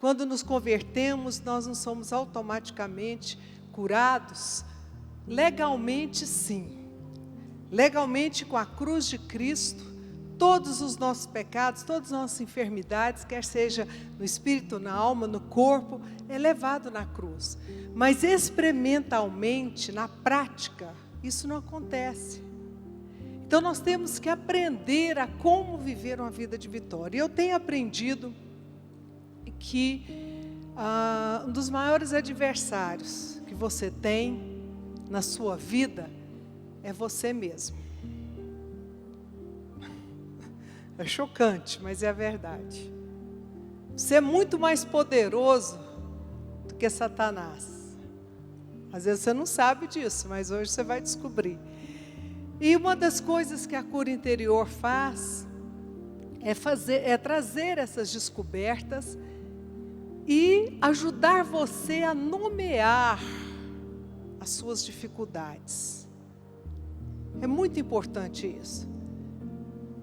quando nos convertemos, nós não somos automaticamente curados. Legalmente, sim. Legalmente, com a cruz de Cristo, todos os nossos pecados, todas as nossas enfermidades, quer seja no espírito, na alma, no corpo, é levado na cruz. Mas experimentalmente, na prática, isso não acontece. Então nós temos que aprender a como viver uma vida de vitória. E eu tenho aprendido que um dos maiores adversários que você tem na sua vida é você mesmo. É chocante, mas é a verdade. Você é muito mais poderoso do que Satanás. Às vezes você não sabe disso, mas hoje você vai descobrir. E uma das coisas que a cura interior faz é trazer essas descobertas e ajudar você a nomear as suas dificuldades. É muito importante isso.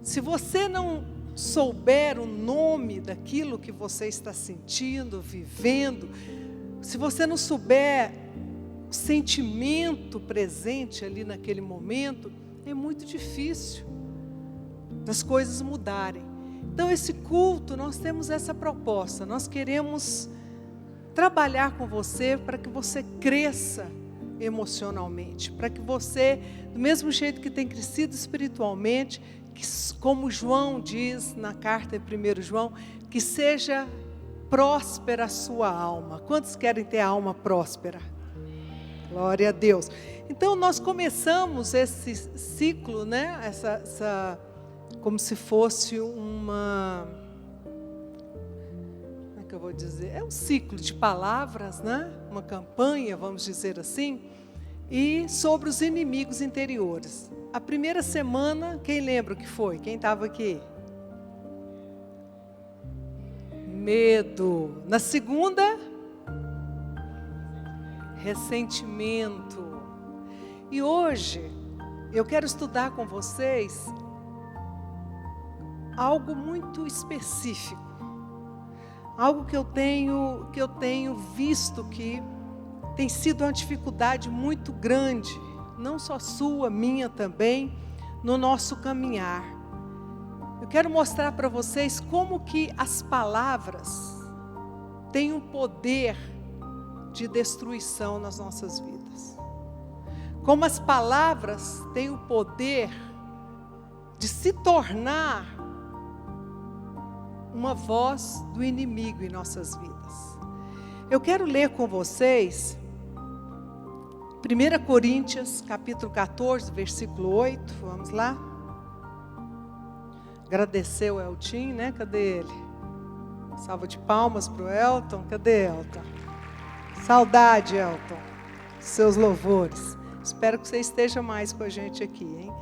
Se você não souber o nome daquilo que você está sentindo, vivendo, se você não souber o sentimento presente ali naquele momento, é muito difícil das coisas mudarem. Então esse culto, nós temos essa proposta, nós queremos trabalhar com você para que você cresça emocionalmente, para que você, do mesmo jeito que tem crescido espiritualmente, que, como João diz na carta de 1 João, que seja próspera a sua alma. Quantos querem ter a alma próspera? Glória a Deus. Então nós começamos esse ciclo, né? Como se fosse uma, como é que eu vou dizer? É um ciclo de palavras, né? Uma campanha, vamos dizer assim, e sobre os inimigos interiores. A primeira semana, quem lembra o que foi? Quem estava aqui? Medo. Na segunda, ressentimento. E hoje, eu quero estudar com vocês algo muito específico. Algo que eu tenho visto que tem sido uma dificuldade muito grande, não só sua, minha também, no nosso caminhar. Eu quero mostrar para vocês como que as palavras têm um poder de destruição nas nossas vidas. Como as palavras têm o poder de se tornar uma voz do inimigo em nossas vidas. Eu quero ler com vocês 1 Coríntios, capítulo 14, versículo 8, vamos lá. Agradecer o Elton, né? Cadê ele? Salva de palmas para o Elton, cadê Elton? Saudade, Elton, seus louvores. Espero que você esteja mais com a gente aqui, hein?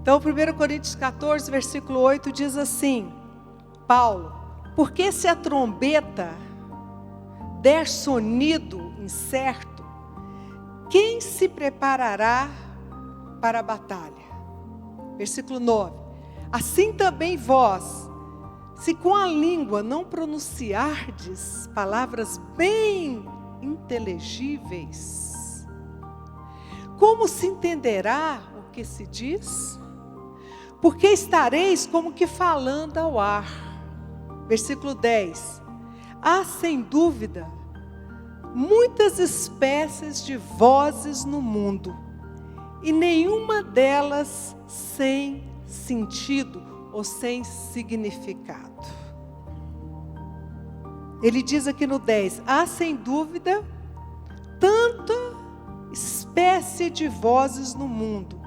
Então, 1 Coríntios 14, versículo 8 diz assim, Paulo, porque se a trombeta der sonido incerto, quem se preparará para a batalha? Versículo 9. Assim também vós, se com a língua não pronunciardes palavras bem inteligíveis, como se entenderá o que se diz? Porque estareis como que falando ao ar. Versículo 10. Há sem dúvida muitas espécies de vozes no mundo, e nenhuma delas sem sentido ou sem significado. Ele diz aqui no 10, há sem dúvida tanta espécie de vozes no mundo,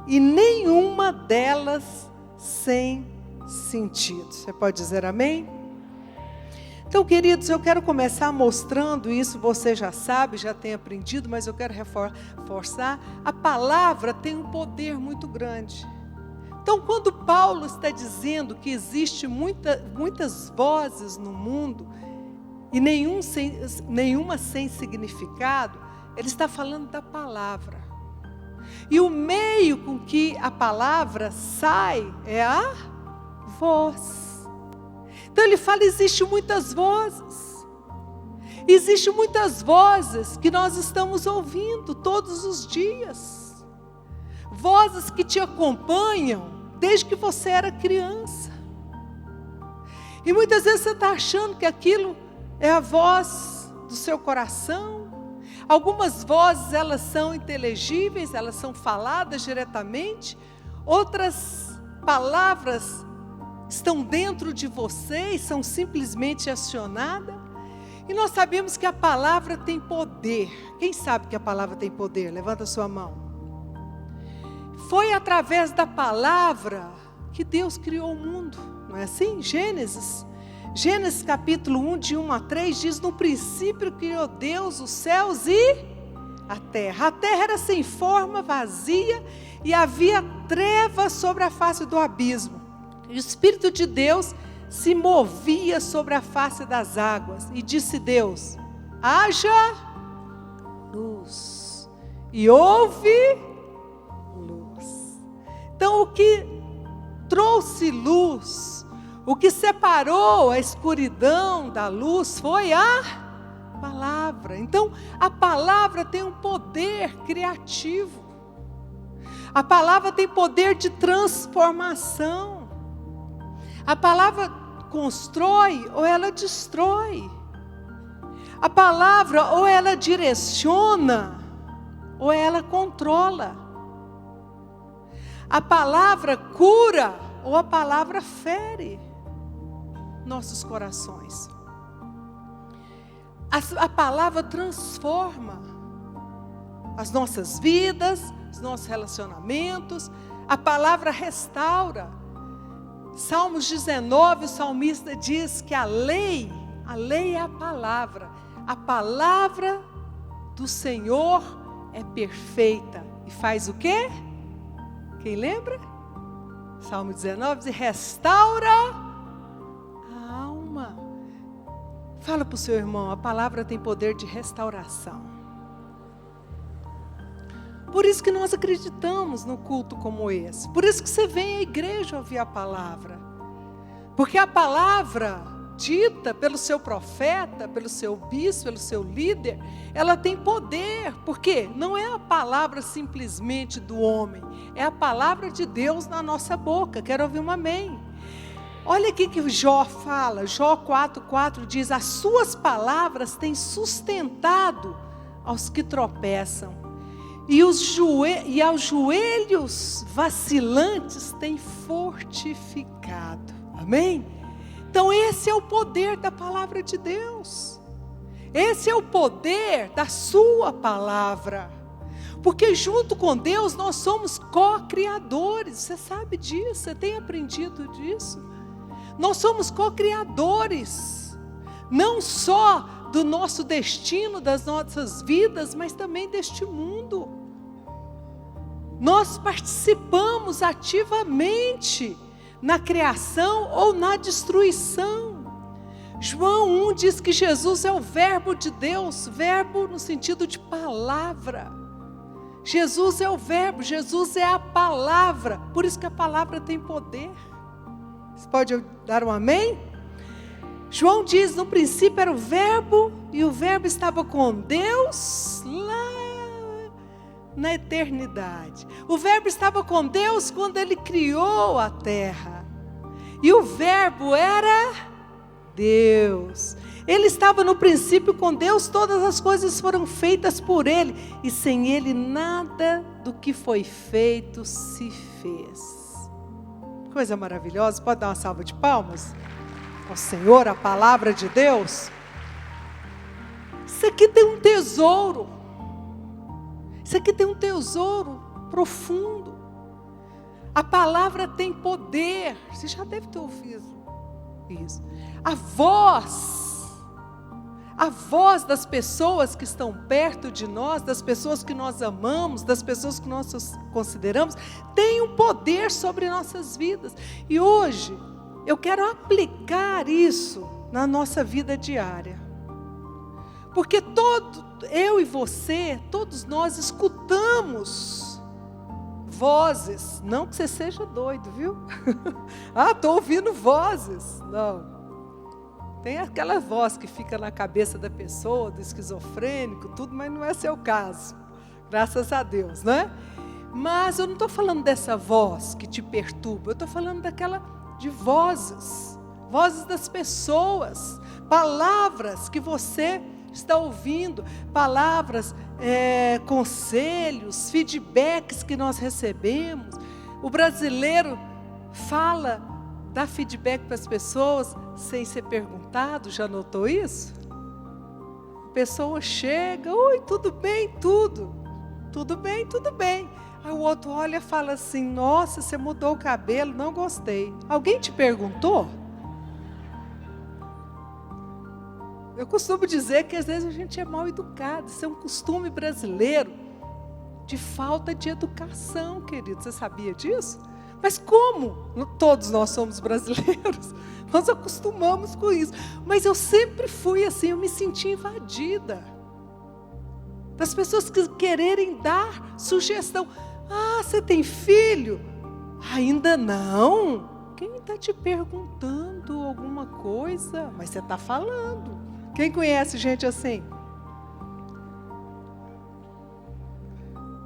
e nenhuma delas sem sentido. Você pode dizer amém? Então, queridos, eu quero começar mostrando isso, você já sabe, já tem aprendido, mas eu quero reforçar, a palavra tem um poder muito grande. Então, quando Paulo está dizendo que existe muitas vozes no mundo, e nenhuma sem significado, ele está falando da palavra. E o meio com que a palavra sai é a voz. Então ele fala, existem muitas vozes. Existem muitas vozes que nós estamos ouvindo todos os dias. Vozes que te acompanham desde que você era criança. E muitas vezes você está achando que aquilo é a voz do seu coração. Algumas vozes, elas são inteligíveis, elas são faladas diretamente. Outras palavras estão dentro de você e são simplesmente acionadas. E nós sabemos que a palavra tem poder. Quem sabe que a palavra tem poder? Levanta a sua mão. Foi através da palavra que Deus criou o mundo. Não é assim? Gênesis capítulo 1, de 1 a 3, diz: no princípio criou Deus os céus e a terra. A terra era sem forma, vazia, e havia trevas sobre a face do abismo. E o Espírito de Deus se movia sobre a face das águas. E disse Deus: haja luz. E houve luz. Então, o que trouxe luz, o que separou a escuridão da luz, foi a palavra. Então, a palavra tem um poder criativo. A palavra tem poder de transformação. A palavra constrói ou ela destrói. A palavra ou ela direciona ou ela controla. A palavra cura ou a palavra fere nossos corações. A palavra transforma as nossas vidas, os nossos relacionamentos. A palavra restaura. Salmos 19, o salmista diz que a lei é a palavra. A palavra do Senhor é perfeita. E faz o quê? Quem lembra? Salmo 19 diz: restaura a alma. Fala para o seu irmão, a palavra tem poder de restauração. Por isso que nós acreditamos no culto como esse. Por isso que você vem à igreja ouvir a palavra. Porque a palavra dita pelo seu profeta, pelo seu bispo, pelo seu líder, ela tem poder. Porque não é a palavra simplesmente do homem, é a palavra de Deus na nossa boca. Quero ouvir um amém. Olha aqui que Jó fala, Jó 4:4 diz: as suas palavras têm sustentado aos que tropeçam. E aos joelhos vacilantes tem fortificado. Amém? Então esse é o poder da palavra de Deus. Esse é o poder da sua palavra. Porque junto com Deus nós somos co-criadores. Você sabe disso, você tem aprendido disso. Nós somos co-criadores. Não só do nosso destino, das nossas vidas, mas também deste mundo. Nós participamos ativamente na criação ou na destruição. João 1 diz que Jesus é o verbo de Deus, verbo no sentido de palavra. Jesus é o verbo, Jesus é a palavra, por isso que a palavra tem poder. Você pode dar um amém? João diz: no princípio era o verbo, e o verbo estava com Deus lá na eternidade. O verbo estava com Deus quando ele criou a terra. E o verbo era Deus. Ele estava no princípio com Deus, todas as coisas foram feitas por ele. E sem ele nada do que foi feito se fez. Coisa maravilhosa, pode dar uma salva de palmas? O Senhor, a palavra de Deus. Isso aqui tem um tesouro. Isso aqui tem um tesouro profundo. A palavra tem poder. Você já deve ter ouvido isso. A voz das pessoas que estão perto de nós, das pessoas que nós amamos, das pessoas que nós consideramos, tem um poder sobre nossas vidas. E hoje eu quero aplicar isso na nossa vida diária. Porque eu e você, todos nós escutamos Não que você seja doido, viu? Estou ouvindo vozes. Não. Tem aquela voz que fica na cabeça da pessoa, do esquizofrênico, tudo, mas não é seu caso. Graças a Deus, né? Mas eu não estou falando dessa voz que te perturba, eu estou falando de vozes das pessoas, palavras que você está ouvindo, palavras, conselhos, feedbacks que nós recebemos. O brasileiro dá feedback para as pessoas sem ser perguntado, já notou isso? A pessoa chega, oi, tudo bem? Tudo bem, tudo bem. Aí o outro olha e fala assim, nossa, você mudou o cabelo, não gostei. Alguém te perguntou? Eu costumo dizer que às vezes a gente é mal educado, isso é um costume brasileiro de falta de educação, querido. Você sabia disso? Mas como? Todos nós somos brasileiros, nós acostumamos com isso. Mas eu sempre fui assim, eu me senti invadida. Das pessoas que quererem dar sugestão. Ah, você tem filho? Ainda não? Quem está te perguntando alguma coisa? Mas você está falando. Quem conhece gente assim?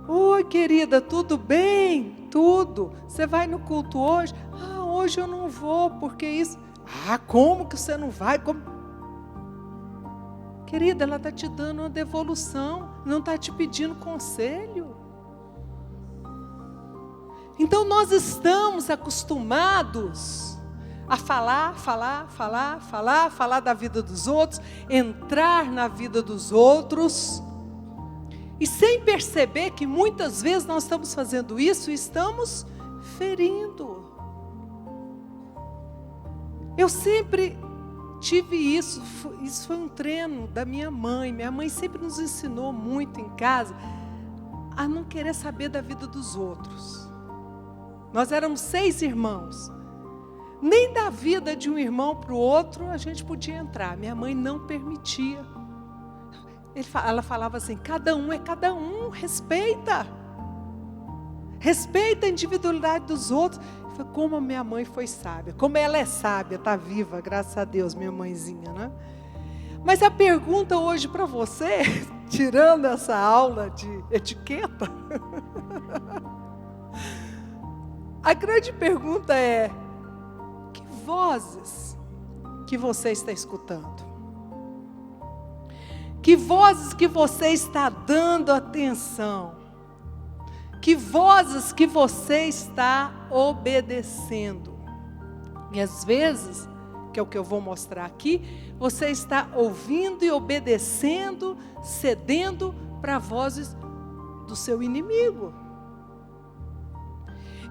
Oi, querida, tudo bem? Tudo. Você vai no culto hoje? Ah, hoje eu não vou, porque isso... Ah, como que você não vai? Como... Querida, ela está te dando uma devolução, não está te pedindo conselho. Então nós estamos acostumados a falar da vida dos outros, entrar na vida dos outros, e sem perceber que muitas vezes nós estamos fazendo isso e estamos ferindo. Eu sempre tive isso foi um treino da minha mãe. Minha mãe sempre nos ensinou muito em casa a não querer saber da vida dos outros. Nós éramos 6 irmãos. Nem da vida de um irmão para o outro a gente podia entrar. Minha mãe não permitia. Ela falava assim, cada um é cada um, respeita. Respeita a individualidade dos outros. Foi como a minha mãe foi sábia. Como ela é sábia, está viva, graças a Deus, minha mãezinha, né? Mas a pergunta hoje para você, tirando essa aula de etiqueta, a grande pergunta é, que vozes que você está escutando? Que vozes que você está dando atenção? Que vozes que você está obedecendo? E às vezes, que é o que eu vou mostrar aqui, você está ouvindo e obedecendo, cedendo para vozes do seu inimigo.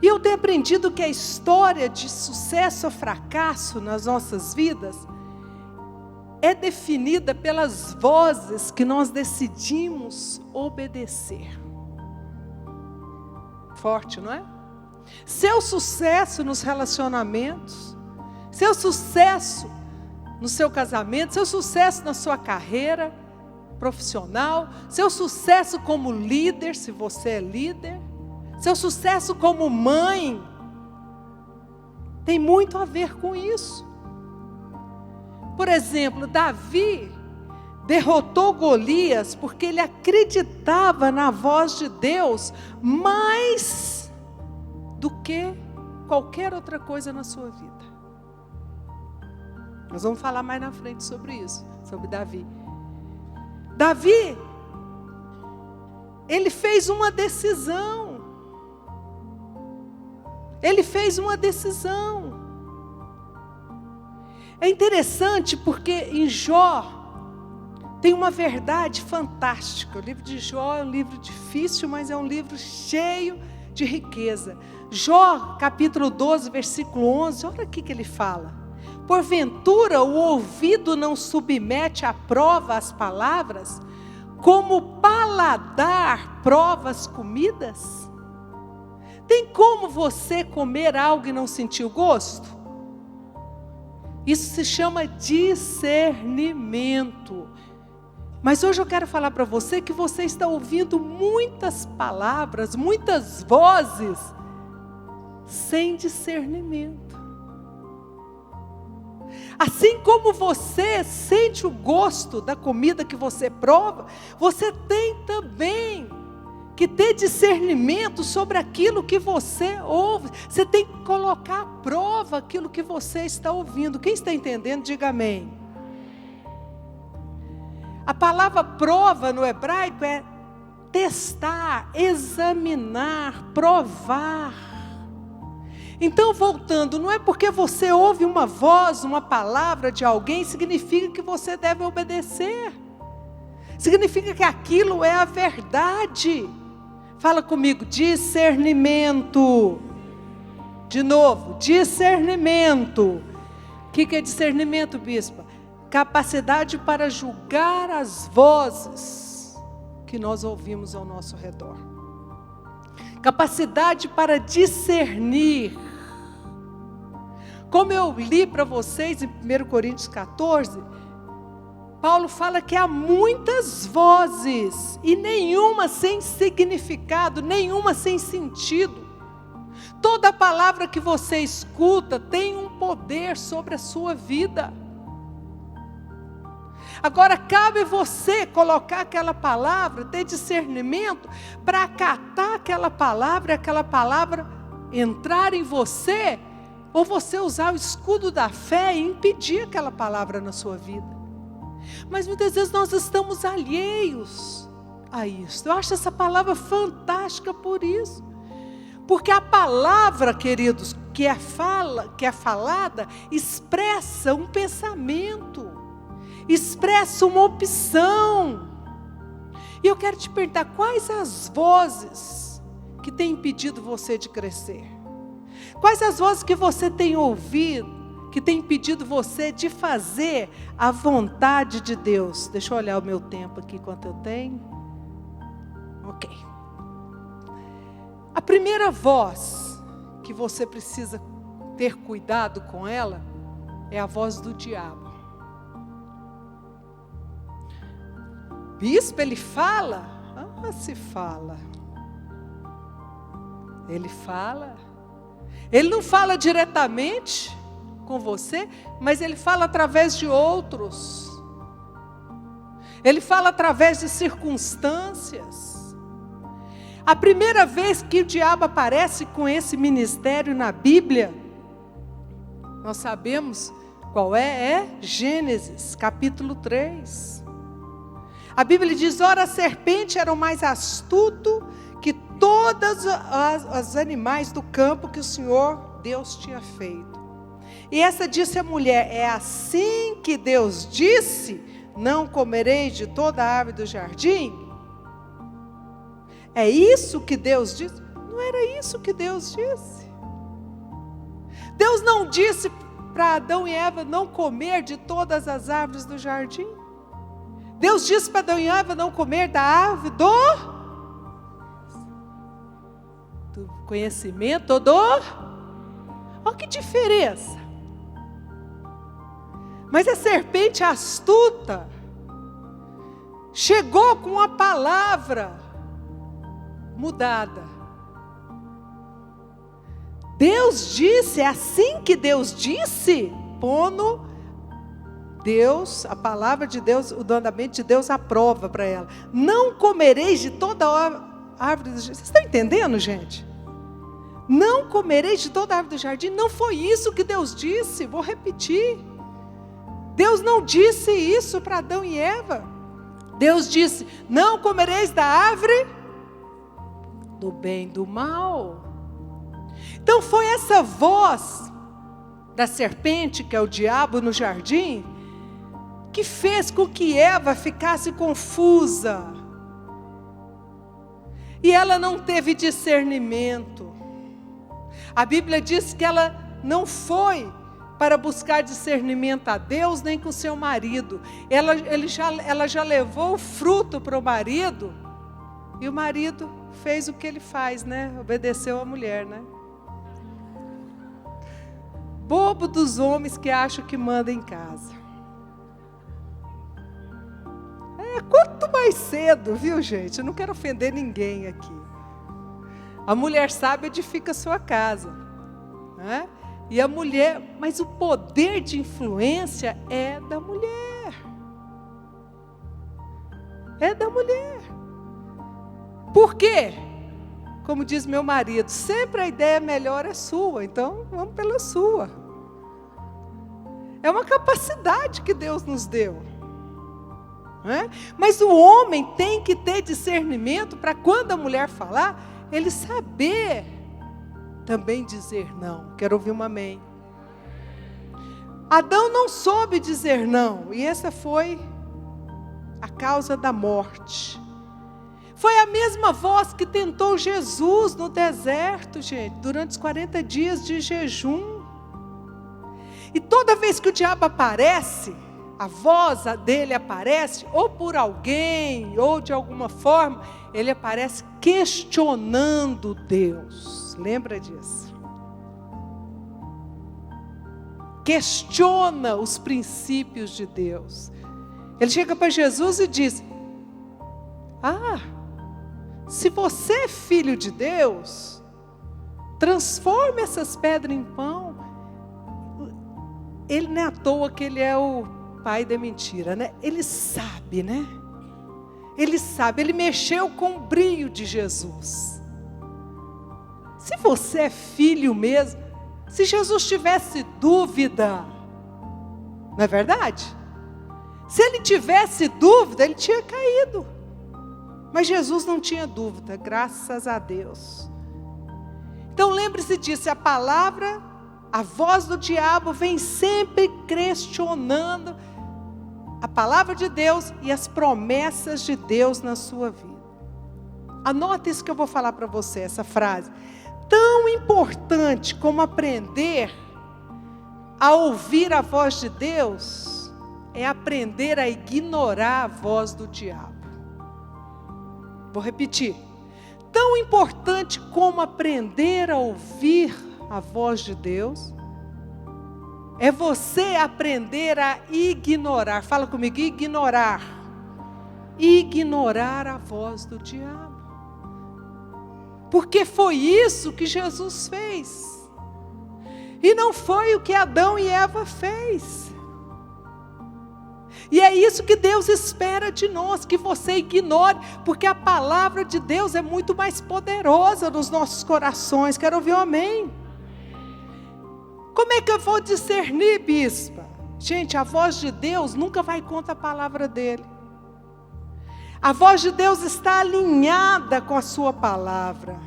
E eu tenho aprendido que a história de sucesso ou fracasso nas nossas vidas é definida pelas vozes que nós decidimos obedecer. Forte, não é? Seu sucesso nos relacionamentos, seu sucesso no seu casamento, seu sucesso na sua carreira profissional, seu sucesso como líder, se você é líder, seu sucesso como mãe, tem muito a ver com isso. Por exemplo, Davi derrotou Golias porque ele acreditava na voz de Deus mais do que qualquer outra coisa na sua vida. Nós vamos falar mais na frente sobre isso, sobre Davi. Davi, ele fez uma decisão. Ele fez uma decisão. É interessante porque em Jó tem uma verdade fantástica. O livro de Jó é um livro difícil, mas é um livro cheio de riqueza. Jó, capítulo 12, versículo 11, olha aqui que ele fala. Porventura o ouvido não submete à prova as palavras, como o paladar prova as comidas? Tem como você comer algo e não sentir o gosto? Isso se chama discernimento. Mas hoje eu quero falar para você que você está ouvindo muitas palavras, muitas vozes, sem discernimento. Assim como você sente o gosto da comida que você prova, você tem também que ter discernimento sobre aquilo que você ouve. Você tem que colocar à prova aquilo que você está ouvindo. Quem está entendendo, diga amém. A palavra prova no hebraico é testar, examinar, provar. Então, voltando, não é porque você ouve uma voz, uma palavra de alguém, significa que você deve obedecer. Significa que aquilo é a verdade. Fala comigo, discernimento. De novo, discernimento. O que é discernimento, bispa? Capacidade para julgar as vozes que nós ouvimos ao nosso redor. Capacidade para discernir. Como eu li para vocês em 1 Coríntios 14, Paulo fala que há muitas vozes, e nenhuma sem significado, nenhuma sem sentido. Toda palavra que você escuta tem um poder sobre a sua vida. Agora, cabe você colocar aquela palavra, ter discernimento, para acatar aquela palavra entrar em você, ou você usar o escudo da fé e impedir aquela palavra na sua vida. Mas muitas vezes nós estamos alheios a isso. Eu acho essa palavra fantástica por isso. Porque a palavra, queridos, que é falada, expressa um pensamento, expressa uma opção. E eu quero te perguntar, quais as vozes que têm impedido você de crescer? Quais as vozes que você tem ouvido, que têm impedido você de fazer a vontade de Deus? Deixa eu olhar o meu tempo aqui, quanto eu tenho. Ok. A primeira voz que você precisa ter cuidado com ela é a voz do diabo. Bispo, ele fala? Se fala. Ele fala. Ele não fala diretamente com você, mas ele fala através de outros. Ele fala através de circunstâncias. A primeira vez que o diabo aparece com esse ministério na Bíblia, nós sabemos qual é Gênesis, capítulo 3. A Bíblia diz, ora a serpente era o mais astuto que todos os animais do campo que o Senhor Deus tinha feito. E essa disse a mulher, é assim que Deus disse, não comereis de toda a árvore do jardim? É isso que Deus disse? Não era isso que Deus disse. Deus não disse para Adão e Eva não comer de todas as árvores do jardim. Deus disse para Adão e Eva não comer da árvore do conhecimento olha que diferença. Mas a serpente astuta chegou com a palavra mudada. Deus disse, é assim que Deus disse, pondo Deus, a palavra de Deus, o mandamento de Deus aprova para ela. Não comereis de toda árvore do jardim. Vocês estão entendendo, gente? Não comereis de toda árvore do jardim. Não foi isso que Deus disse. Vou repetir. Deus não disse isso para Adão e Eva. Deus disse, não comereis da árvore do bem e do mal. Então foi essa voz da serpente, que é o diabo no jardim, que fez com que Eva ficasse confusa. E ela não teve discernimento. A Bíblia diz que ela não foi para buscar discernimento a Deus, nem com seu marido. Ela já levou o fruto para o marido, e o marido fez o que ele faz, né? Obedeceu a mulher, né? Bobo dos homens que acham que manda em casa. Quanto mais cedo, viu, gente? Eu não quero ofender ninguém aqui. A mulher sábia edifica a sua casa, né? E a mulher, mas o poder de influência é da mulher. É da mulher. Por quê? Como diz meu marido, sempre a ideia melhor é sua, então vamos pela sua. É uma capacidade que Deus nos deu. Né? Mas o homem tem que ter discernimento para quando a mulher falar, ele saber também dizer não. Quero ouvir um amém. Adão não soube dizer não, e essa foi a causa da morte. Foi a mesma voz que tentou Jesus no deserto, gente, durante os 40 dias de jejum. E toda vez que o diabo aparece, a voz dele aparece, ou por alguém, ou de alguma forma, ele aparece questionando Deus. Lembra disso? Questiona os princípios de Deus. Ele chega para Jesus e diz: se você é filho de Deus, transforme essas pedras em pão. Ele não é à toa que ele é o pai da mentira, né? Ele sabe, né? Ele sabe, ele mexeu com o brilho de Jesus. Se você é filho mesmo, se Jesus tivesse dúvida, não é verdade? Se ele tivesse dúvida, ele tinha caído. Mas Jesus não tinha dúvida, graças a Deus. Então lembre-se disso, a voz do diabo vem sempre questionando a palavra de Deus e as promessas de Deus na sua vida. Anota isso que eu vou falar para você, essa frase. Tão importante como aprender a ouvir a voz de Deus, é aprender a ignorar a voz do diabo. Vou repetir. Tão importante como aprender a ouvir a voz de Deus, é você aprender a ignorar. Fala comigo, ignorar. Ignorar a voz do diabo. Porque foi isso que Jesus fez. E não foi o que Adão e Eva fez. E é isso que Deus espera de nós, que você ignore, porque a palavra de Deus é muito mais poderosa nos nossos corações. Quero ouvir um amém. Como é que eu vou discernir, bispa? Gente, a voz de Deus nunca vai contra a palavra dele. A voz de Deus está alinhada com a sua palavra.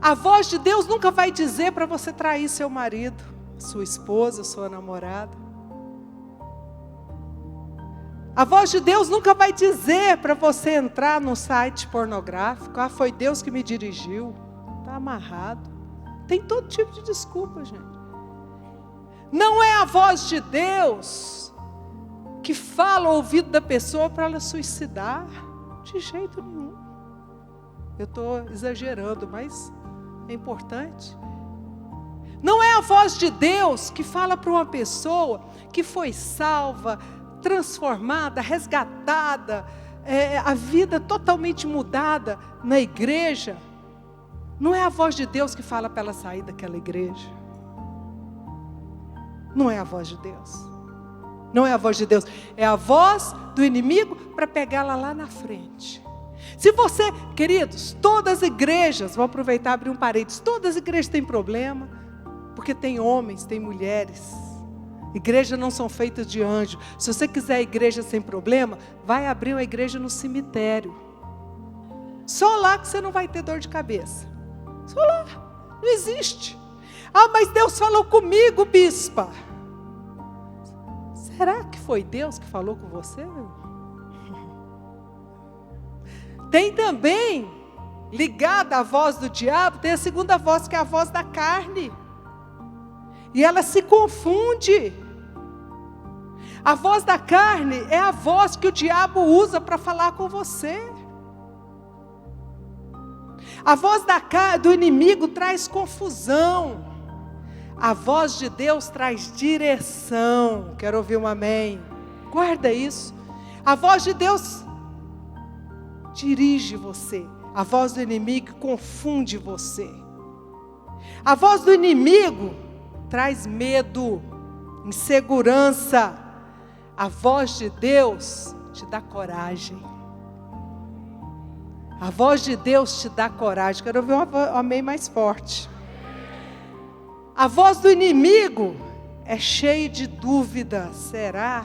A voz de Deus nunca vai dizer para você trair seu marido, sua esposa, sua namorada. A voz de Deus nunca vai dizer para você entrar num site pornográfico. Foi Deus que me dirigiu. Está amarrado. Tem todo tipo de desculpa, gente. Não é a voz de Deus que fala ao ouvido da pessoa para ela suicidar. De jeito nenhum. Eu estou exagerando, mas é importante. Não é a voz de Deus que fala para uma pessoa que foi salva, transformada, resgatada, a vida totalmente mudada na igreja. Não é a voz de Deus que fala para ela sair daquela igreja. Não é a voz de Deus. Não é a voz de Deus. É a voz do inimigo para pegá-la lá na frente. Se você, queridos, todas as igrejas, vou aproveitar e abrir um parênteses, todas as igrejas têm problema, porque tem homens, tem mulheres. Igrejas não são feitas de anjo. Se você quiser igreja sem problema, vai abrir uma igreja no cemitério. Só lá que você não vai ter dor de cabeça. Só lá. Não existe. Mas Deus falou comigo, bispa. Será que foi Deus que falou com você? Tem também, ligada à voz do diabo, tem a segunda voz, que é a voz da carne. E ela se confunde. A voz da carne é a voz que o diabo usa para falar com você. A voz do inimigo traz confusão. A voz de Deus traz direção. Quero ouvir um amém. Guarda isso. A voz de Deus dirige você. A voz do inimigo confunde você. A voz do inimigo traz medo, insegurança. A voz de Deus te dá coragem. A voz de Deus te dá coragem. Quero ouvir um amém mais forte. A voz do inimigo é cheia de dúvida. Será?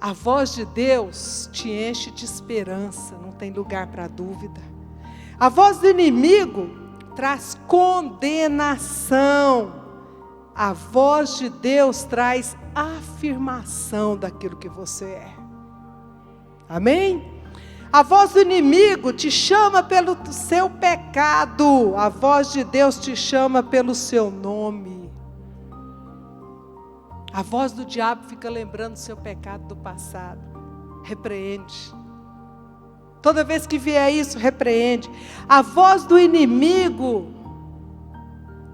A voz de Deus te enche de esperança. Não tem lugar para dúvida. A voz do inimigo traz condenação. A voz de Deus traz afirmação daquilo que você é. Amém? A voz do inimigo te chama pelo seu pecado. A voz de Deus te chama pelo seu nome. A voz do diabo fica lembrando o seu pecado do passado. Repreende. Toda vez que vier isso, repreende. A voz do inimigo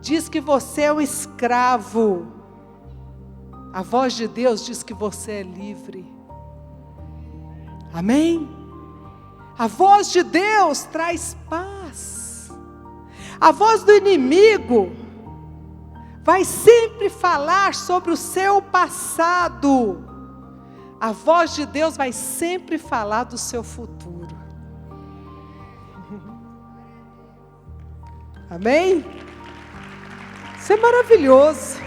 diz que você é um escravo. A voz de Deus diz que você é livre. Amém? A voz de Deus traz paz. A voz do inimigo vai sempre falar sobre o seu passado. A voz de Deus vai sempre falar do seu futuro. Amém? Isso é maravilhoso.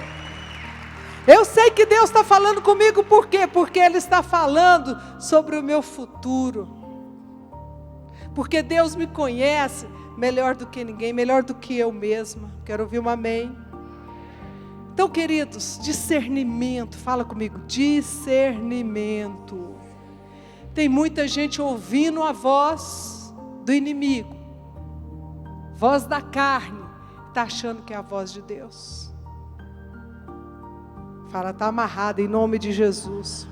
Eu sei que Deus está falando comigo, por quê? Porque Ele está falando sobre o meu futuro. Porque Deus me conhece melhor do que ninguém, melhor do que eu mesma. Quero ouvir um amém. Então, queridos, discernimento, fala comigo, discernimento. Tem muita gente ouvindo a voz do inimigo, voz da carne, está achando que é a voz de Deus. Fala, está amarrada em nome de Jesus.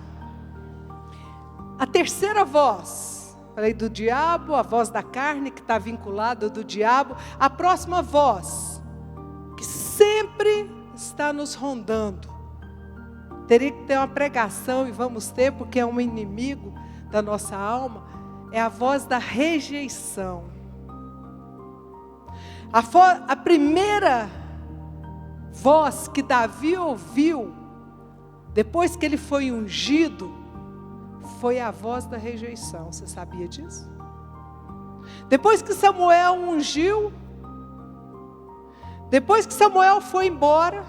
A terceira voz, falei do diabo, a voz da carne que está vinculada do diabo. A próxima voz, que sempre está nos rondando. Teria que ter uma pregação e vamos ter, porque é um inimigo da nossa alma. É a voz da rejeição. A primeira voz que Davi ouviu, depois que ele foi ungido, foi a voz da rejeição. Você sabia disso? Depois que Samuel ungiu, depois que Samuel foi embora,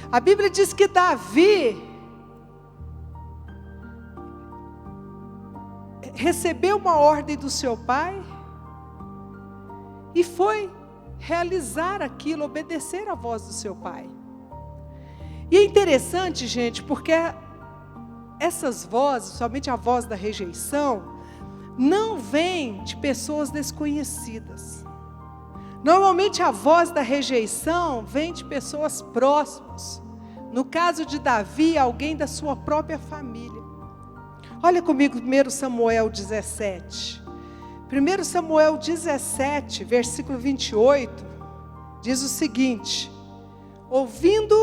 a Bíblia diz que Davi recebeu uma ordem do seu pai e foi realizar aquilo, obedecer à voz do seu pai. E é interessante, gente, porque essas vozes, somente a voz da rejeição, não vem de pessoas desconhecidas. Normalmente a voz da rejeição vem de pessoas próximas. No caso de Davi, alguém da sua própria família. Olha comigo 1 Samuel 17. 1 Samuel 17, versículo 28, diz o seguinte: ouvindo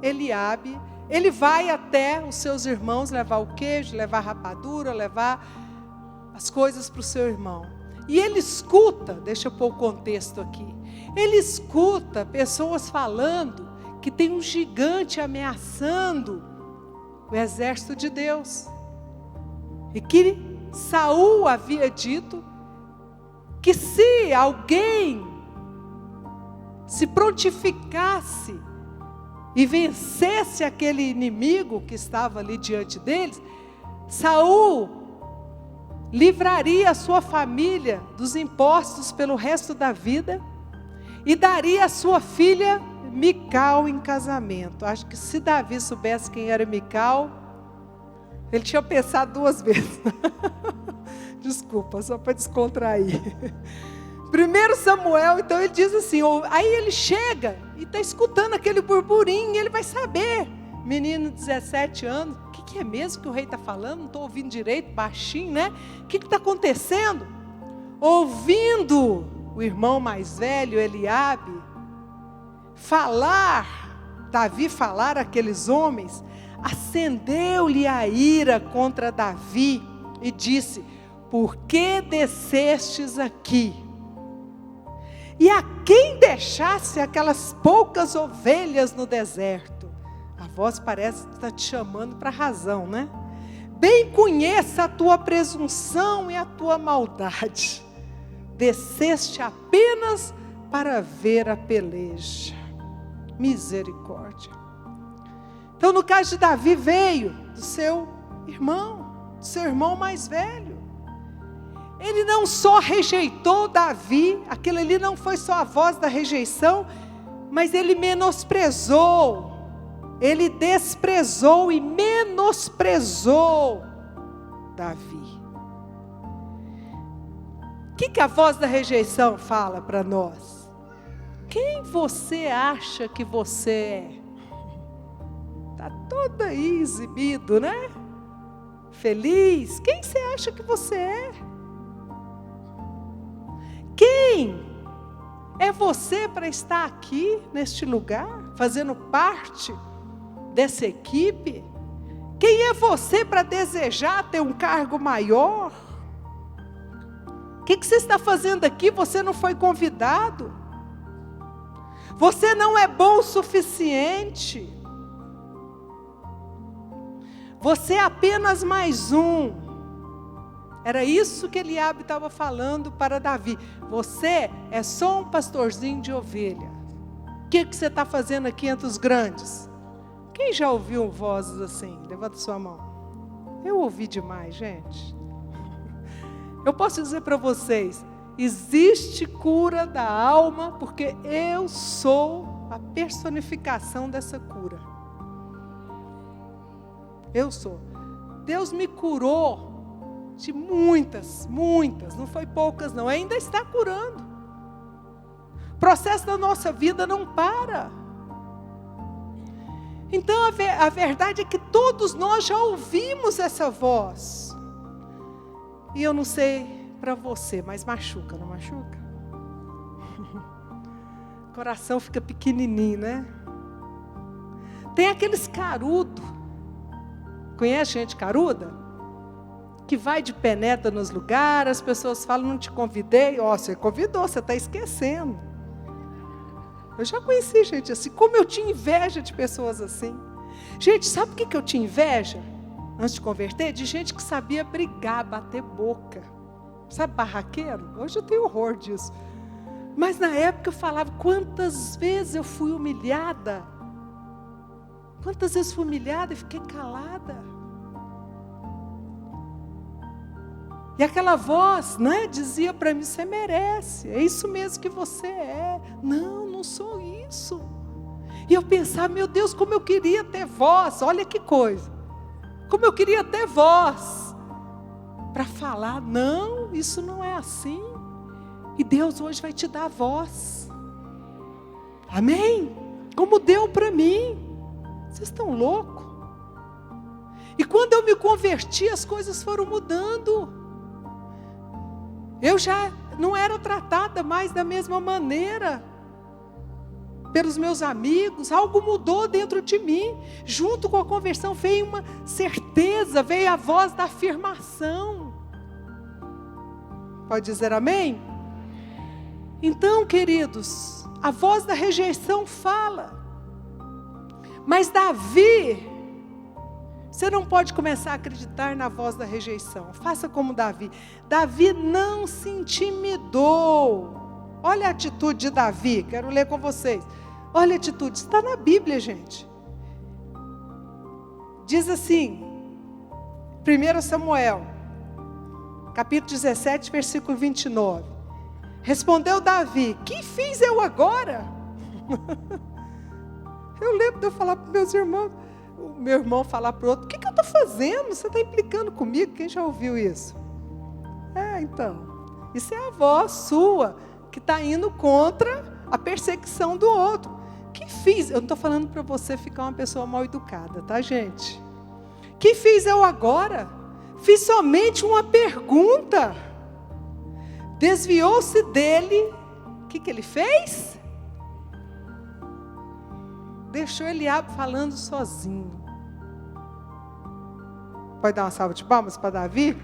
Eliabe, ele vai até os seus irmãos levar o queijo, levar a rapadura, levar as coisas para o seu irmão. E ele escuta, deixa eu pôr o contexto aqui, ele escuta pessoas falando que tem um gigante ameaçando o exército de Deus. E que Saul havia dito que se alguém se prontificasse e vencesse aquele inimigo que estava ali diante deles, Saul livraria a sua família dos impostos pelo resto da vida e daria a sua filha Mical em casamento. Acho que se Davi soubesse quem era Mical, ele tinha pensado duas vezes. Desculpa, só para descontrair. 1 Samuel, então ele diz assim, aí ele chega e está escutando aquele burburinho, e ele vai saber, menino de 17 anos, o que é mesmo que o rei está falando? Não estou ouvindo direito, baixinho, né? O que está acontecendo? Ouvindo o irmão mais velho, Eliabe, Davi falar àqueles homens, acendeu-lhe a ira contra Davi e disse: por que descestes aqui? e a quem deixasse aquelas poucas ovelhas no deserto. A voz parece que está te chamando para a razão, né? Bem conheça a tua presunção e a tua maldade. Desceste apenas para ver a peleja. Misericórdia. Então, no caso de Davi, veio do seu irmão mais velho. Ele não só rejeitou Davi, aquilo ali não foi só a voz da rejeição, mas ele menosprezou, ele desprezou e menosprezou Davi. O que a voz da rejeição fala para nós? Quem você acha que você é? Está todo aí exibido, né? Feliz. Quem você acha que você é? Quem é você para estar aqui, neste lugar, fazendo parte dessa equipe? Quem é você para desejar ter um cargo maior? O que você está fazendo aqui? Você não foi convidado. Você não é bom o suficiente. Você é apenas mais um. Era isso que Eliabe estava falando para Davi. Você é só um pastorzinho de ovelha. O que você está fazendo aqui entre os grandes? Quem já ouviu vozes assim? Levanta sua mão. Eu ouvi demais, gente. Eu posso dizer para vocês, existe cura da alma, porque eu sou a personificação dessa cura. Eu sou. Deus me curou de muitas, não foi poucas não, ainda está curando. O processo da nossa vida não para. Então a verdade é que todos nós já ouvimos essa voz. E eu não sei para você, mas machuca, não machuca? O coração fica pequenininho, né? Tem aqueles carudos. Conhece gente caruda? Que vai de penetra nos lugares, as pessoas falam, não te convidei. Ó, você convidou, você está esquecendo. Eu já conheci gente assim, como eu tinha inveja de pessoas assim. Gente, sabe o que eu tinha inveja? Antes de converter, de gente que sabia brigar, bater boca. Sabe, barraqueiro? Hoje eu tenho horror disso. Mas na época eu falava, quantas vezes eu fui humilhada. Quantas vezes fui humilhada e fiquei calada. E aquela voz, né, dizia para mim, você merece, é isso mesmo que você é. Não, não sou isso. E eu pensava, meu Deus, como eu queria ter voz, olha que coisa. Como eu queria ter voz para falar, não, isso não é assim. E Deus hoje vai te dar voz. Amém? Como deu para mim. Vocês estão loucos? E quando eu me converti, as coisas foram mudando. Eu já não era tratada mais da mesma maneira pelos meus amigos. Algo mudou dentro de mim. Junto com a conversão veio uma certeza, veio a voz da afirmação. Pode dizer amém? Então, queridos, a voz da rejeição fala. Mas Davi, você não pode começar a acreditar na voz da rejeição. Faça como Davi. Davi não se intimidou. Olha a atitude de Davi. Quero ler com vocês. Olha a atitude. Está na Bíblia, gente. Diz assim. 1 Samuel. Capítulo 17, versículo 29. Respondeu Davi. Que fiz eu agora? Eu lembro de eu falar para meus irmãos. O meu irmão falar para o outro, o que eu estou fazendo? Você está implicando comigo? Quem já ouviu isso? Então, isso é a voz sua, que está indo contra a perseguição do outro. Que fiz? Eu não estou falando para você ficar uma pessoa mal educada, tá, gente? Que fiz eu agora? Fiz somente uma pergunta. Desviou-se dele. O que ele fez? Deixou Eliabe falando sozinho. Pode dar uma salva de palmas para Davi?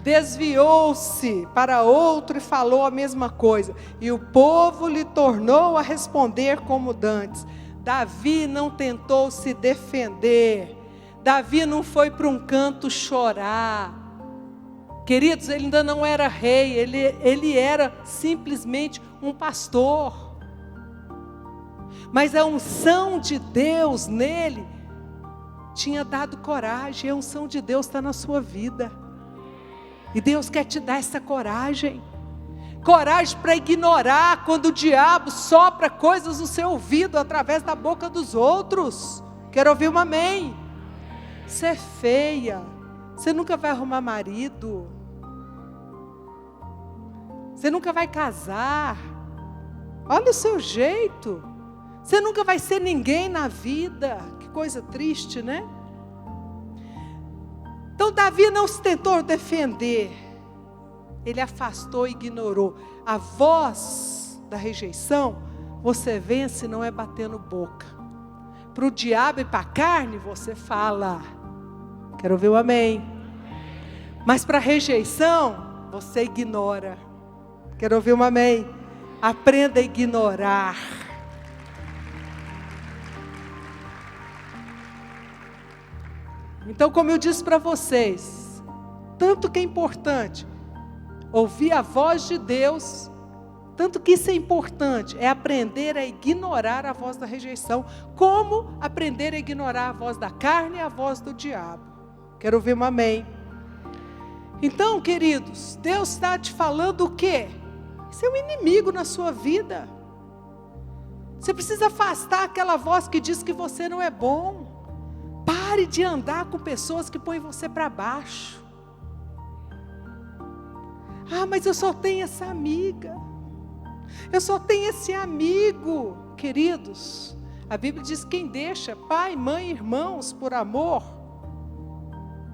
desviou-se para outro e falou a mesma coisa. E o povo lhe tornou a responder como dantes. Davi não tentou se defender. Davi não foi para um canto chorar. Queridos, ele ainda não era rei, ele era simplesmente um pastor. Mas a unção de Deus nele tinha dado coragem. A unção de Deus está na sua vida. E Deus quer te dar essa coragem. Coragem para ignorar quando o diabo sopra coisas no seu ouvido através da boca dos outros. Quero ouvir um amém. Você é feia. Você nunca vai arrumar marido. Você nunca vai casar. Olha o seu jeito. Você nunca vai ser ninguém na vida. Que coisa triste, né? Então Davi não se tentou defender. Ele afastou e ignorou. A voz da rejeição, você vence não é batendo boca. Para o diabo e para a carne, você fala. Quero ouvir um amém. Mas para a rejeição, você ignora. Quero ouvir um amém. Aprenda a ignorar. Então, como eu disse para vocês, tanto que é importante ouvir a voz de Deus, tanto que isso é importante, é aprender a ignorar a voz da rejeição, como aprender a ignorar a voz da carne e a voz do diabo. Quero ouvir um amém. Então, queridos, Deus está te falando o quê? Esse é um inimigo na sua vida. Você precisa afastar aquela voz que diz que você não é bom. Pare de andar com pessoas que põem você para baixo. Ah, mas eu só tenho essa amiga. Eu só tenho esse amigo. Queridos, a Bíblia diz que quem deixa pai, mãe, irmãos por amor,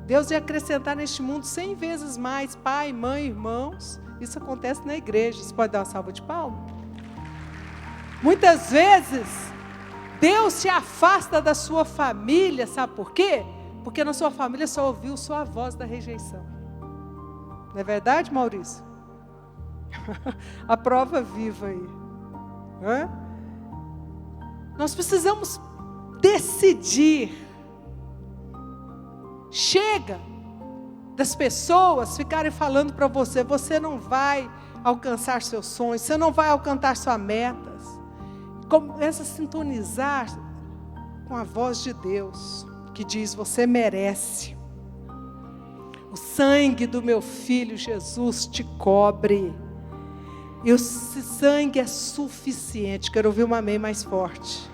Deus ia acrescentar neste mundo 100 vezes mais pai, mãe, irmãos. Isso acontece na igreja. Você pode dar uma salva de palmas? Muitas vezes Deus se afasta da sua família, sabe por quê? Porque na sua família só ouviu sua voz da rejeição. Não é verdade, Maurício? A prova viva aí. Hã? Nós precisamos decidir. Chega das pessoas ficarem falando para você, você não vai alcançar seus sonhos, você não vai alcançar suas metas. Começa a sintonizar com a voz de Deus, que diz, você merece. O sangue do meu filho Jesus te cobre. E esse sangue é suficiente. Quero ouvir um amém mais forte.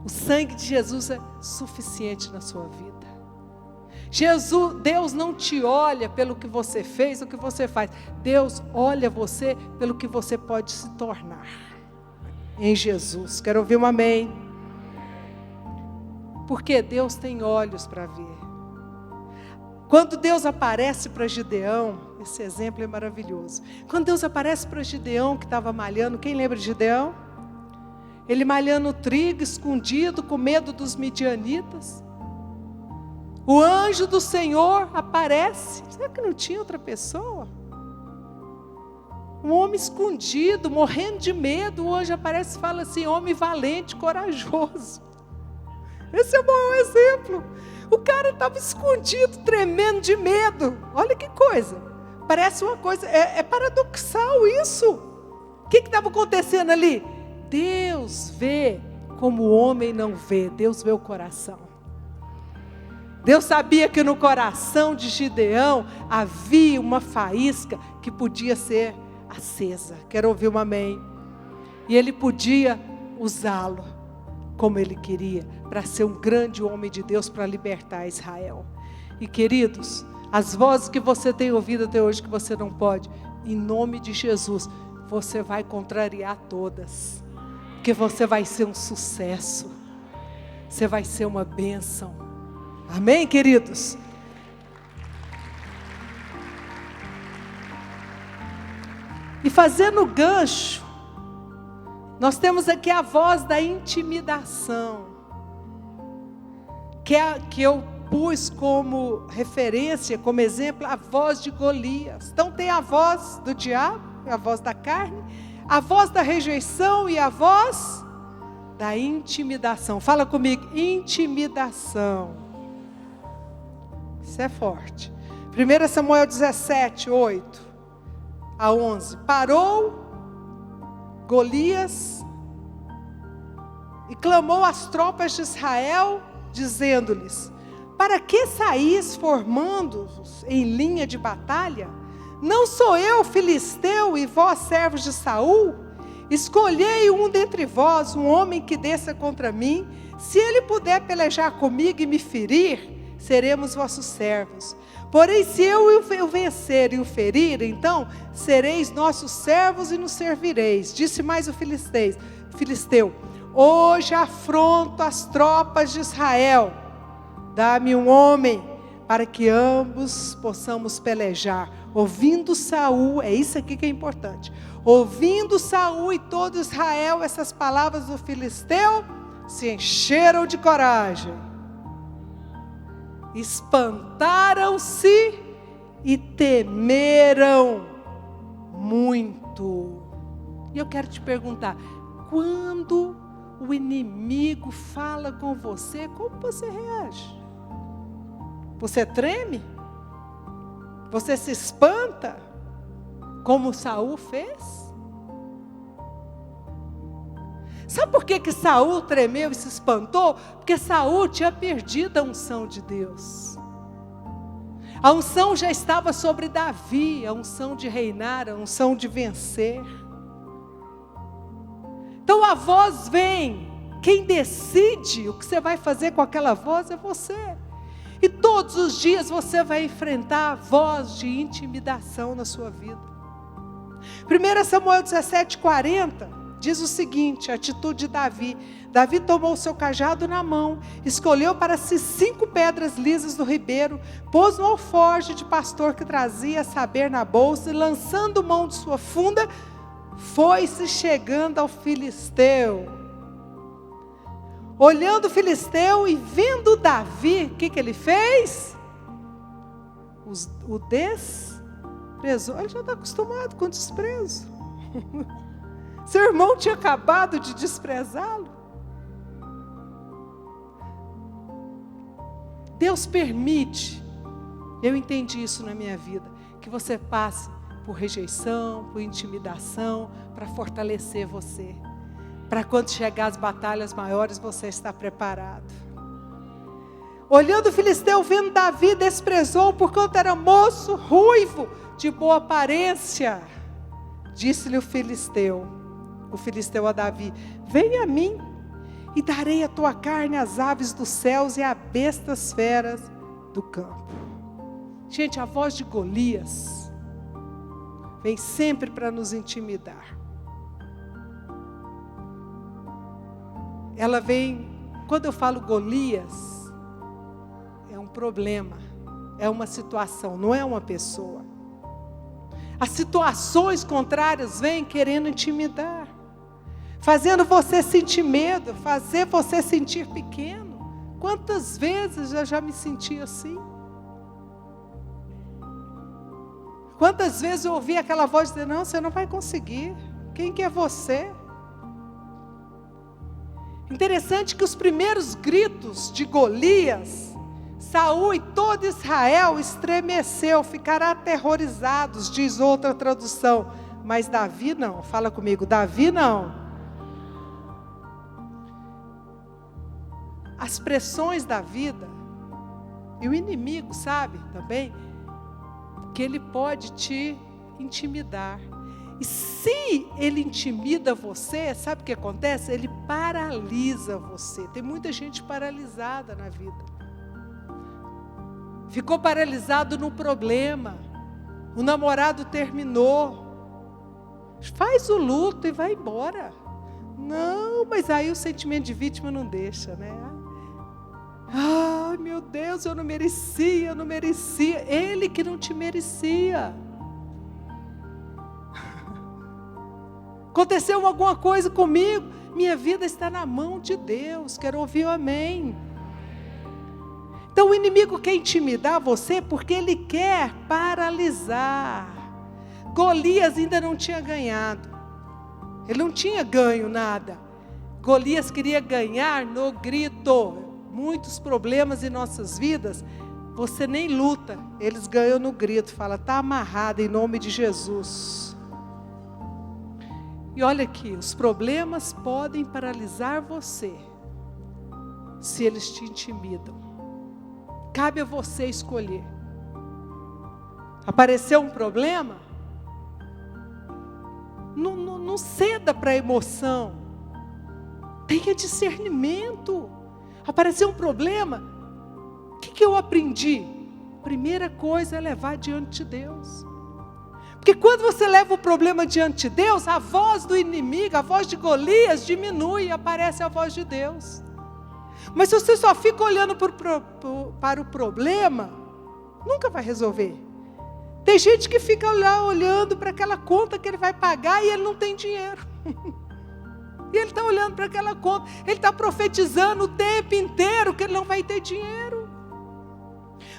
O sangue de Jesus é suficiente na sua vida. Deus não te olha pelo que você fez, o que você faz. Deus olha você pelo que você pode se tornar em Jesus. Quero ouvir um amém. Porque Deus tem olhos para ver. Quando Deus aparece para Gideão, esse exemplo é maravilhoso. Quando Deus aparece para Gideão, que estava malhando, quem lembra de Gideão? Ele malhando trigo, escondido, com medo dos midianitas. O anjo do Senhor aparece. Será que não tinha outra pessoa? Um homem escondido, morrendo de medo. O anjo aparece e fala assim, homem valente, corajoso. Esse é o maior exemplo. O cara estava escondido, tremendo de medo. Olha que coisa. Parece uma coisa, é paradoxal isso. O que estava acontecendo ali? Deus vê como o homem não vê. Deus vê o coração. Deus sabia que no coração de Gideão havia uma faísca que podia ser acesa. Quero ouvir um amém. E ele podia usá-lo como ele queria, para ser um grande homem de Deus, para libertar Israel. E queridos, as vozes que você tem ouvido até hoje que você não pode, em nome de Jesus, você vai contrariar todas, porque você vai ser um sucesso, você vai ser uma bênção. Amém, queridos? E fazendo gancho, nós temos aqui a voz da intimidação, que eu pus como referência, como exemplo, a voz de Golias. Então tem a voz do diabo, a voz da carne, a voz da rejeição e a voz da intimidação. Fala comigo, intimidação. Isso é forte. 1 Samuel 17, 8 a 11. Parou Golias e clamou às tropas de Israel, dizendo-lhes: para que saís formando-os em linha de batalha? Não sou eu filisteu e vós servos de Saul? Escolhei um dentre vós, um homem que desça contra mim. Se ele puder pelejar comigo e me ferir, seremos vossos servos. Porém, se eu o vencer e o ferir, então sereis nossos servos e nos servireis. Disse mais o filisteu: hoje afronto as tropas de Israel. Dá-me um homem para que ambos possamos pelejar. Ouvindo Saul, é isso aqui que é importante. Ouvindo Saul e todo Israel essas palavras do filisteu, se encheram de coragem. Espantaram-se e temeram muito. E eu quero te perguntar, quando o inimigo fala com você, como você reage? Você treme? Você se espanta? Como Saul fez? Sabe por que Saul tremeu e se espantou? Porque Saul tinha perdido a unção de Deus. A unção já estava sobre Davi, a unção de reinar, a unção de vencer. Então a voz vem, quem decide o que você vai fazer com aquela voz é você. E todos os dias você vai enfrentar a voz de intimidação na sua vida. 1 Samuel 17:40 diz o seguinte, a atitude de Davi. Davi tomou o seu cajado na mão, escolheu para si 5 pedras lisas do ribeiro, pôs no alforje de pastor que trazia a saber na bolsa, e lançando mão de sua funda, foi-se chegando ao filisteu. Olhando o filisteu e vendo Davi, o que ele fez? O desprezou. Ele já está acostumado com desprezo. Seu irmão tinha acabado de desprezá-lo. Deus permite, eu entendi isso na minha vida, que você passe por rejeição, por intimidação, para fortalecer você. Para quando chegar as batalhas maiores, você está preparado. Olhando o filisteu, vendo Davi, desprezou, porquanto era moço, ruivo, de boa aparência. Disse-lhe o filisteu a Davi: venha a mim, e darei a tua carne às aves dos céus e a bestas feras do campo. Gente, a voz de Golias vem sempre para nos intimidar. Ela vem, quando eu falo Golias, é um problema, é uma situação, não é uma pessoa. As situações contrárias vêm querendo intimidar, fazendo você sentir medo, fazer você sentir pequeno. Quantas vezes eu já me senti assim? Quantas vezes eu ouvi aquela voz dizer: não, você não vai conseguir, quem que é você? Interessante que os primeiros gritos de Golias, Saul e todo Israel estremeceu, ficaram aterrorizados, diz outra tradução. Mas Davi não, fala comigo, Davi não. As pressões da vida, e o inimigo sabe também, que ele pode te intimidar. E se ele intimida você, sabe o que acontece? Ele paralisa você. Tem muita gente paralisada na vida. Ficou paralisado no problema. O namorado terminou. Faz o luto e vai embora. Não, mas aí o sentimento de vítima não deixa, né? Ai, meu Deus, eu não merecia. Ele que não te merecia. Aconteceu alguma coisa comigo, minha vida está na mão de Deus. Quero ouvir o amém. Então o inimigo quer intimidar você porque ele quer paralisar. Golias ainda não tinha ganhado. Ele não tinha ganho nada. Golias queria ganhar no grito. Muitos problemas em nossas vidas, você nem luta, eles ganham no grito. Fala, está amarrado em nome de Jesus. E olha aqui, os problemas podem paralisar você, se eles te intimidam. Cabe a você escolher. Apareceu um problema? Não ceda para a emoção. Tenha discernimento. Apareceu um problema? O que eu aprendi? Primeira coisa é levar diante de Deus. Porque quando você leva o problema diante de Deus, a voz do inimigo, a voz de Golias diminui e aparece a voz de Deus. Mas se você só fica olhando para o problema, nunca vai resolver. Tem gente que fica lá olhando para aquela conta que ele vai pagar e ele não tem dinheiro. E ele está olhando para aquela conta, ele está profetizando o tempo inteiro que ele não vai ter dinheiro.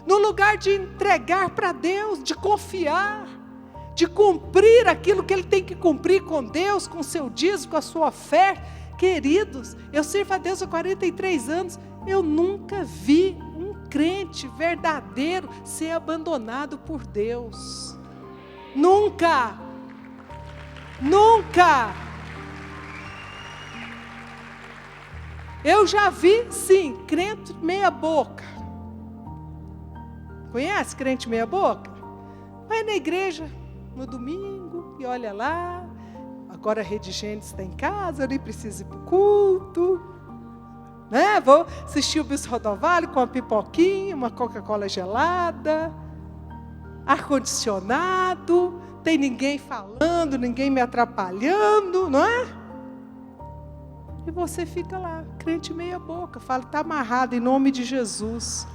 No lugar de entregar para Deus, de confiar, de cumprir aquilo que ele tem que cumprir com Deus, com o seu dízimo, com a sua fé. Queridos, eu sirvo a Deus há 43 anos, eu nunca vi um crente verdadeiro ser abandonado por Deus. Nunca! Nunca! Eu já vi, sim, crente meia boca. Conhece crente meia boca? Vai na igreja no domingo e olha lá. Agora a Rede Gênesis está em casa, eu nem preciso ir para o culto. Né? Vou assistir o Bispo Rodovalho com uma pipoquinha, uma Coca-Cola gelada, ar-condicionado, tem ninguém falando, ninguém me atrapalhando, não é? E você fica lá, crente meia boca, fala, está amarrado em nome de Jesus.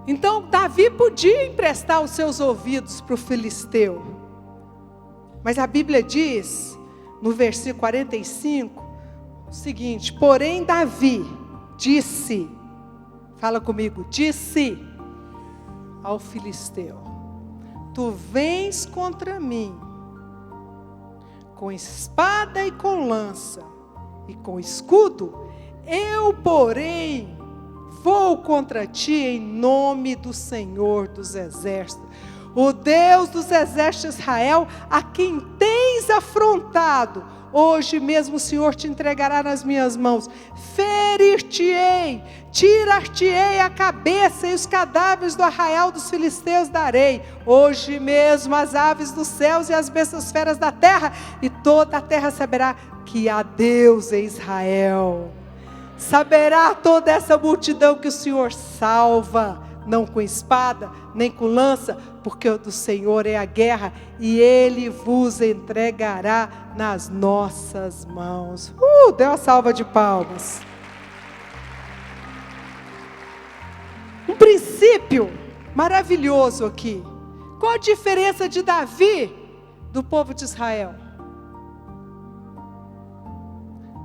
Então, Davi podia emprestar os seus ouvidos para o filisteu. Mas a Bíblia diz, no versículo 45, o seguinte, porém Davi disse, fala comigo, disse ao filisteu, tu vens contra mim, com espada e com lança, e com escudo, eu, porém, vou contra ti em nome do Senhor dos Exércitos, o Deus dos Exércitos de Israel, a quem tens afrontado. Hoje mesmo o Senhor te entregará nas minhas mãos, ferir-te-ei, tirar-te-ei a cabeça e os cadáveres do arraial dos filisteus darei. Hoje mesmo as aves dos céus e as bestas feras da terra, e toda a terra saberá que há Deus em Israel. Saberá toda essa multidão que o Senhor salva, não com espada, nem com lança, porque o do Senhor é a guerra, e Ele vos entregará nas nossas mãos. Deu uma salva de palmas. Um princípio maravilhoso aqui. Qual a diferença de Davi do povo de Israel?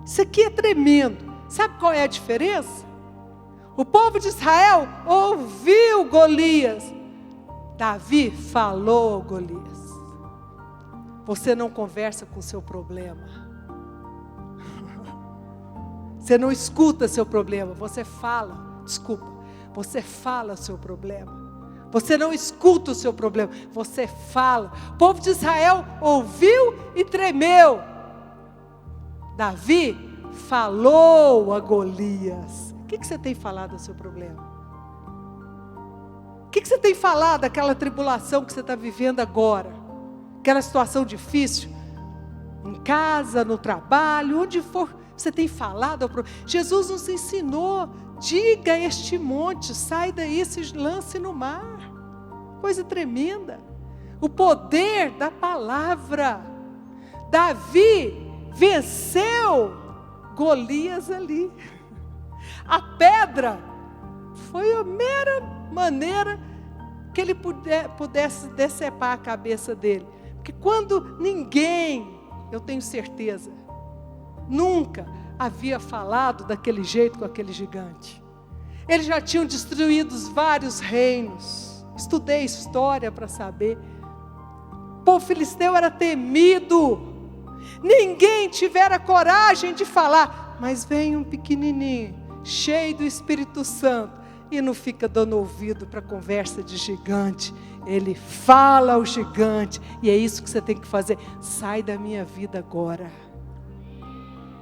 Isso aqui é tremendo. Sabe qual é a diferença? O povo de Israel ouviu Golias. Davi falou Golias. Você não conversa com o seu problema. Você não escuta seu problema. Você fala, você fala o seu problema. Você não escuta o seu problema. Você fala. O povo de Israel ouviu e tremeu. Davi falou a Golias. O que você tem falado do seu problema? O que você tem falado daquela tribulação que você está vivendo agora? Aquela situação difícil? Em casa, no trabalho, onde for, você tem falado. Jesus nos ensinou, diga a este monte, sai daí, se lance no mar. Coisa tremenda. O poder da palavra. Davi venceu Golias ali. A pedra foi a mera maneira que ele pudesse decepar a cabeça dele. Porque quando ninguém, eu tenho certeza, nunca havia falado daquele jeito com aquele gigante. Eles já tinham destruído vários reinos. Estudei história para saber. O povo filisteu era temido. Ninguém tivera coragem de falar. Mas vem um pequenininho, cheio do Espírito Santo, e não fica dando ouvido para conversa de gigante. Ele fala ao gigante. E é isso que você tem que fazer. Sai da minha vida agora.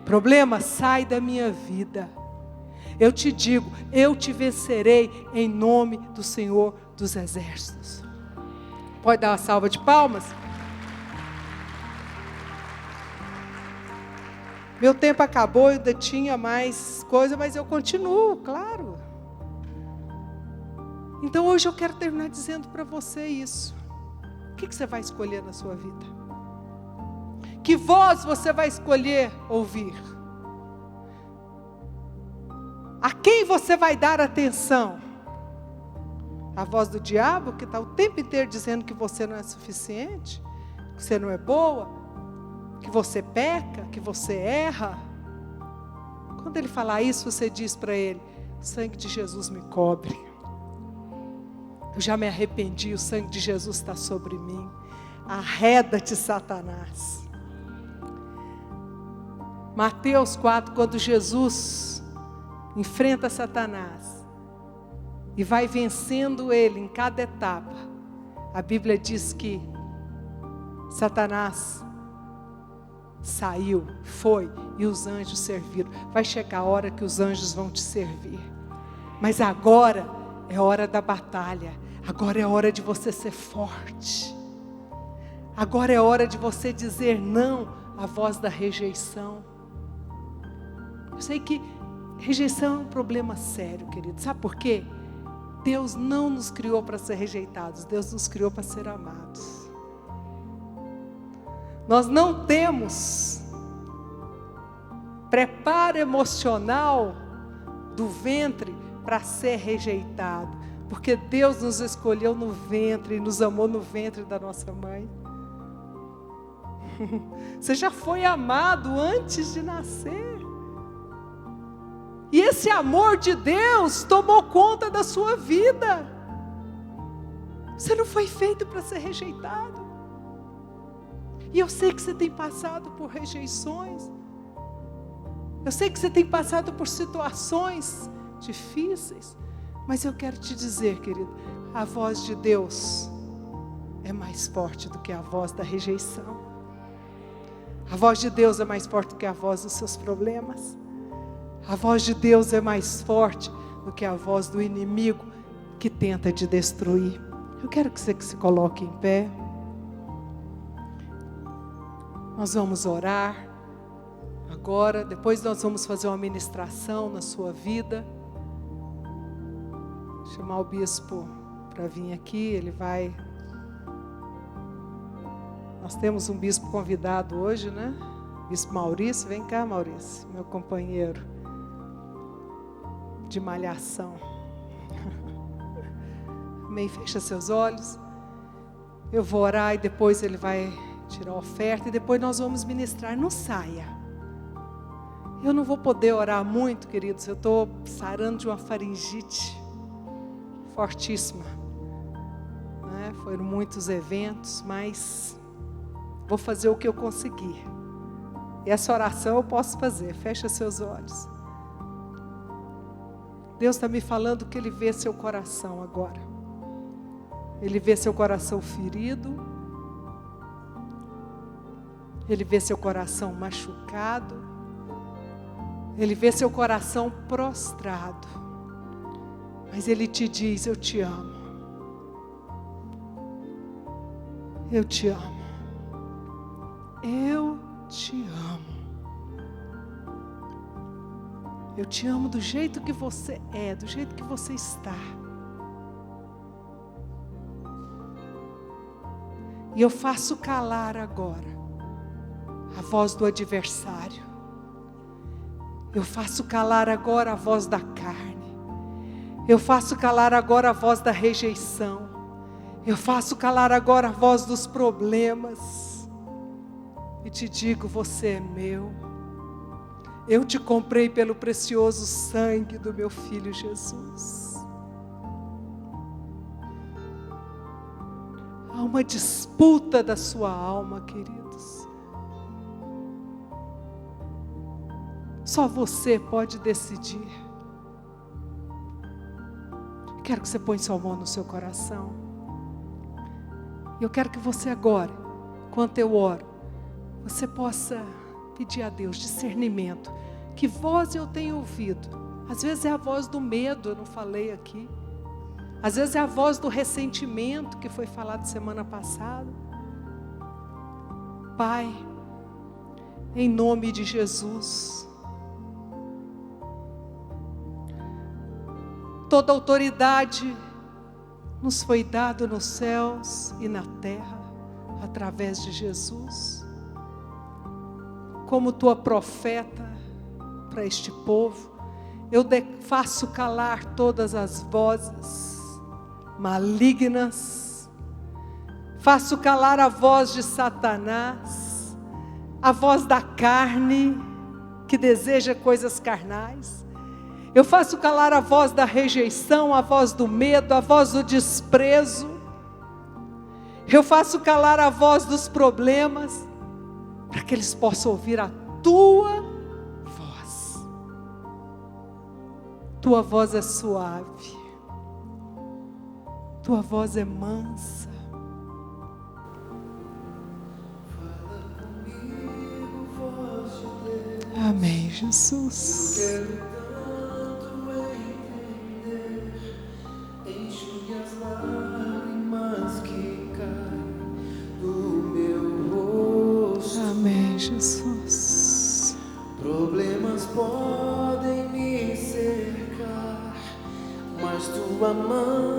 Problema, sai da minha vida. Eu te digo, eu te vencerei em nome do Senhor dos Exércitos. Pode dar uma salva de palmas? Meu tempo acabou, eu ainda tinha mais coisa, mas eu continuo, claro. Então hoje eu quero terminar dizendo para você isso. O que você vai escolher na sua vida? Que voz você vai escolher ouvir? A quem você vai dar atenção? A voz do diabo, que está o tempo inteiro dizendo que você não é suficiente, que você não é boa, que você peca, que você erra. Quando ele falar isso, você diz para ele: o sangue de Jesus me cobre. Eu já me arrependi, o sangue de Jesus está sobre mim. Arreda-te, Satanás. Mateus 4, quando Jesus enfrenta Satanás e vai vencendo ele em cada etapa, a Bíblia diz que Satanás saiu, foi, e os anjos serviram. Vai chegar a hora que os anjos vão te servir, mas agora é hora da batalha. Agora é hora de você ser forte. Agora é hora de você dizer não à voz da rejeição. Eu sei que rejeição é um problema sério, querido. Sabe por quê? Deus não nos criou para ser rejeitados. Deus nos criou para ser amados. Nós não temos preparo emocional do ventre para ser rejeitado. Porque Deus nos escolheu no ventre e nos amou no ventre da nossa mãe. Você já foi amado antes de nascer. E esse amor de Deus tomou conta da sua vida. Você não foi feito para ser rejeitado. E eu sei que você tem passado por rejeições. Eu sei que você tem passado por situações difíceis. Mas eu quero te dizer, querido, a voz de Deus é mais forte do que a voz da rejeição. A voz de Deus é mais forte do que a voz dos seus problemas. A voz de Deus é mais forte do que a voz do inimigo que tenta te destruir. Eu quero que você se coloque em pé. Nós vamos orar agora, depois nós vamos fazer uma ministração na sua vida. Chamar o bispo para vir aqui, ele vai... Nós temos um bispo convidado hoje, né? Bispo Maurício, vem cá, Maurício, meu companheiro de malhação. Amém, fecha seus olhos. Eu vou orar e depois ele vai tirar a oferta e depois nós vamos ministrar. Não saia. Eu não vou poder orar muito, queridos, eu estou sarando de uma faringite fortíssima, né? Foram muitos eventos, mas vou fazer o que eu conseguir. E essa oração eu posso fazer. Fecha seus olhos. Deus está me falando que Ele vê seu coração agora. Ele vê seu coração ferido. Ele vê seu coração machucado. Ele vê seu coração prostrado. Mas Ele te diz: eu te amo. Eu te amo. Eu te amo. Eu te amo do jeito que você é, do jeito que você está. E eu faço calar agora a voz do adversário. Eu faço calar agora a voz da carne. Eu faço calar agora a voz da rejeição. Eu faço calar agora a voz dos problemas. E te digo: você é meu. Eu te comprei pelo precioso sangue do meu Filho Jesus. Há uma disputa da sua alma, queridos. Só você pode decidir. Quero que você ponha sua mão no seu coração. Eu quero que você agora, enquanto eu oro, você possa pedir a Deus discernimento. Que voz eu tenho ouvido? Às vezes é a voz do medo, eu não falei aqui. Às vezes é a voz do ressentimento, que foi falado semana passada. Pai, em nome de Jesus, toda autoridade nos foi dada nos céus e na terra, através de Jesus. Como tua profeta para este povo, eu faço calar todas as vozes malignas, faço calar a voz de Satanás, a voz da carne, que deseja coisas carnais. Eu faço calar a voz da rejeição, a voz do medo, a voz do desprezo. Eu faço calar a voz dos problemas, para que eles possam ouvir a tua voz. Tua voz é suave, tua voz é mansa. Amém, Jesus. Amém, Jesus. Problemas podem me cercar, mas tua mão